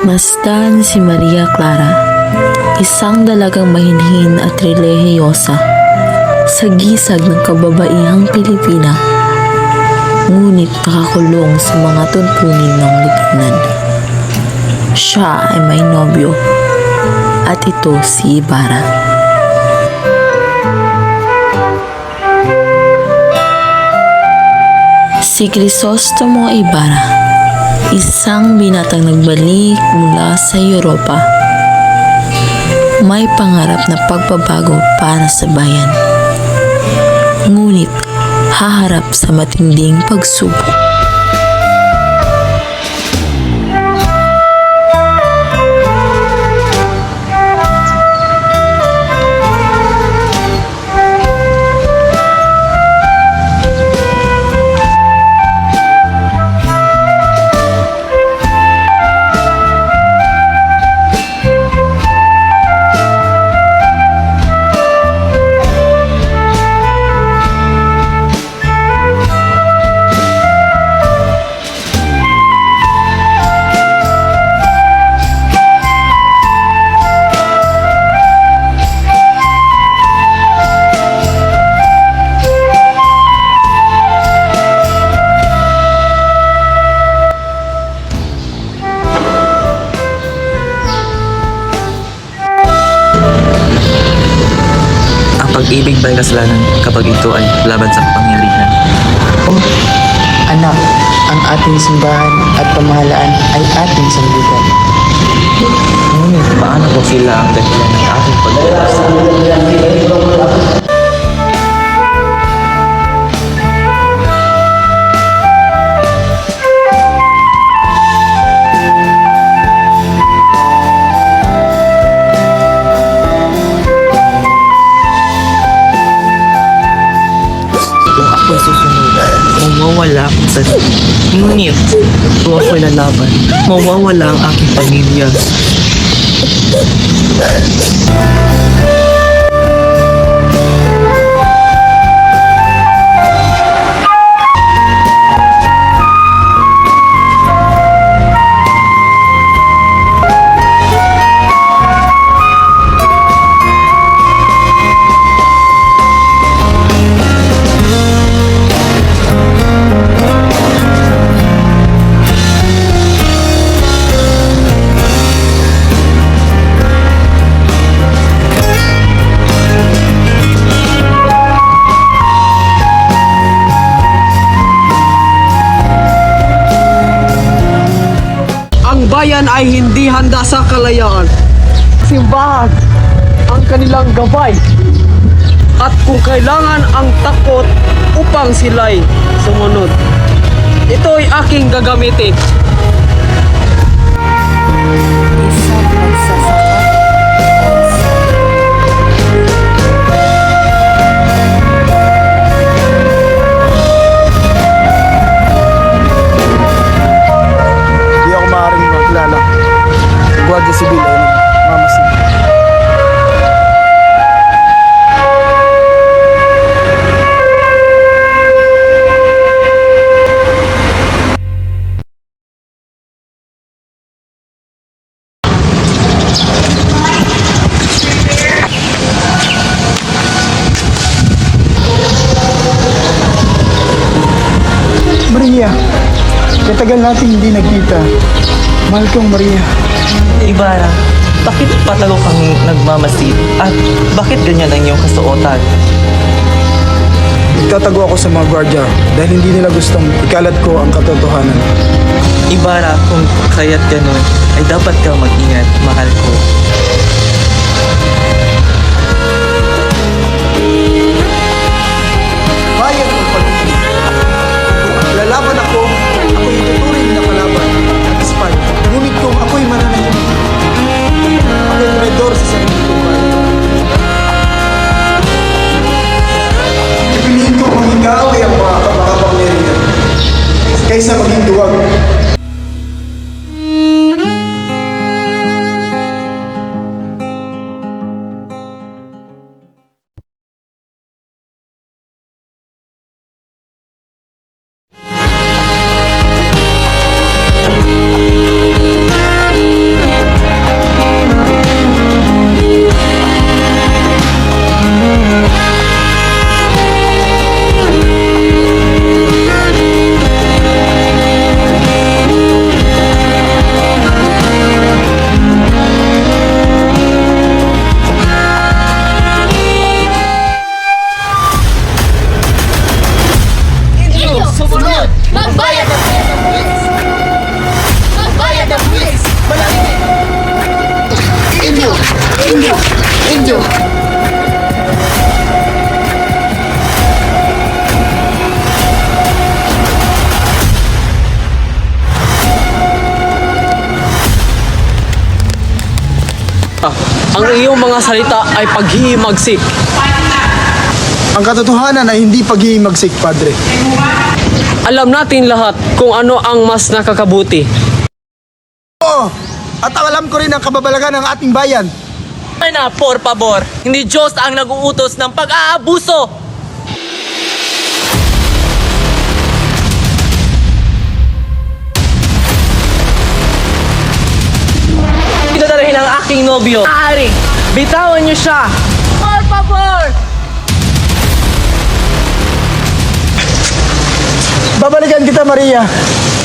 Masdan si Maria Clara, isang dalagang mahinhin at relihiyosa sa gisag ng kababaihang Pilipina, ngunit nakakulong sa mga tuntunin ng lipunan. Siya ay may nobyo at ito si Ibarra. Si Crisostomo Ibarra, isang binatang nagbalik mula sa Europa. May pangarap na pagbabago para sa bayan. Ngunit haharap sa matinding pagsubok. Pag-ibig ba'y kasalanan kapag ito ay laban sa kapangyarihan? Oh, anak, ang ating simbahan at pamahalaan ay ating sanlibutan. Ngunit paano kung sila ang dahilan ng ating pagkakas? Kung ako'y susunod, mawawala ang sarili. Ngunit, kung ako'y lalaban, mawawala ang aking pamilya. Ang bayan ay hindi handa sa kalayaan. Simbahan ang kanilang gabay. At kung kailangan ang takot upang sila'y sumunod, ito'y aking gagamitin. Isang magsasaka. Hindi ako maaaring makilala. Ang Guardia Civil ay mamasid. Maria, katagal natin hindi nagkita. Mahal kong Maria. Ibarra, bakit patago kang nagmamasid? At bakit ganyan ang iyong kasuotan? Nagtatago ako sa mga gwardiya dahil hindi nila gustong ikalat ko ang katotohanan. Ibarra, kung kaya't ganun, ay dapat kang mag-ingat, mahal ko. Bayan ang pag-ibig. Kung lalaban ako, ako'y tuturing na kalaban at ispal. Ngunit kung ako'y mananahimik, ako'y traidor sa sarili kong bayan. Pipiliin ko kung ikaw ay ang mga kapakapangyarihan kaysa maging duwag. Indio! Ang iyong mga salita ay paghihimagsik. Ang katotohanan ay hindi paghihimagsik, Padre. Alam natin lahat kung ano ang mas nakakabuti. Oo! At alam ko rin ang kababalagan ng ating bayan. Ay na, por pabor. Hindi Diyos ang nag-uutos ng pag-aabuso. Idadalahin ang aking nobyo. Maaari, bitawan niyo siya. Por pabor! Babalikan kita, Maria.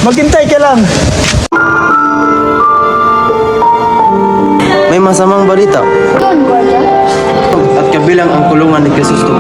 Maghintay ka lang. May masamang balita. At kabilang ang kulungan ni Kristo.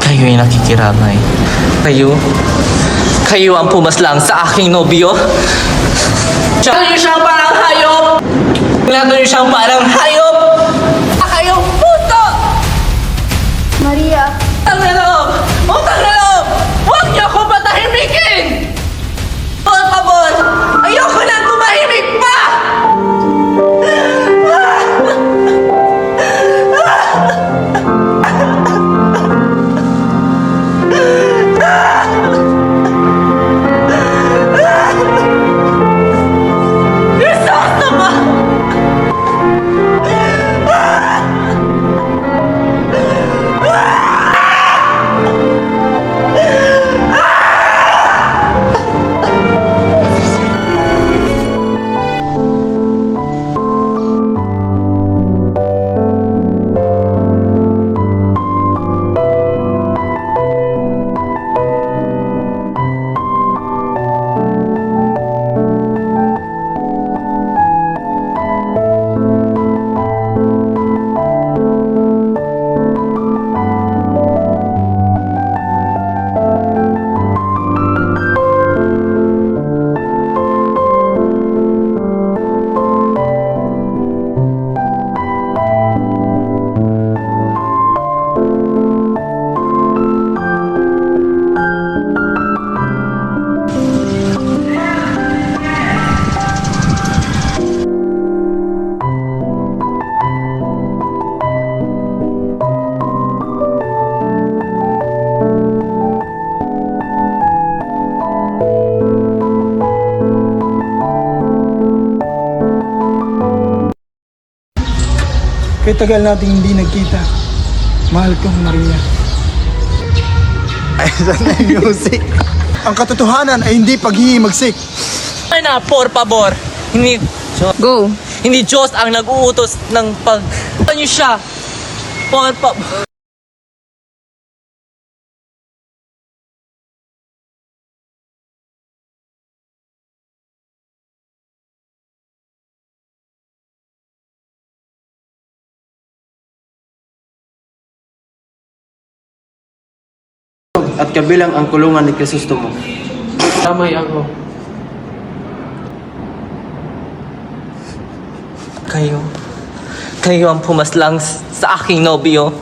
Kayo'y nakikiramay. Kayo ang pumaslang sa aking nobyo. Tingnan niyo siyang parang hayop! Tingnan niyo siyang parang hayop! Kayong puto! Maria, Utang na loob! Utang na loob! Huwag niyo ako patahimikin! Por favor! Ayoko na tumahimik pa! Kaya tagal nating hindi nagkita. Mahal kong Maria. Ay, saan na yung music? Ang katotohanan ay hindi paghihimagsik. Ay na, por pabor. Hindi Diyos ang nag-uutos ng pag... Ano niyo siya? Por pabor. at kabilang ang kulungan ni Krisostomo. Damay ako. Kayo ang pumaslang sa aking nobyo.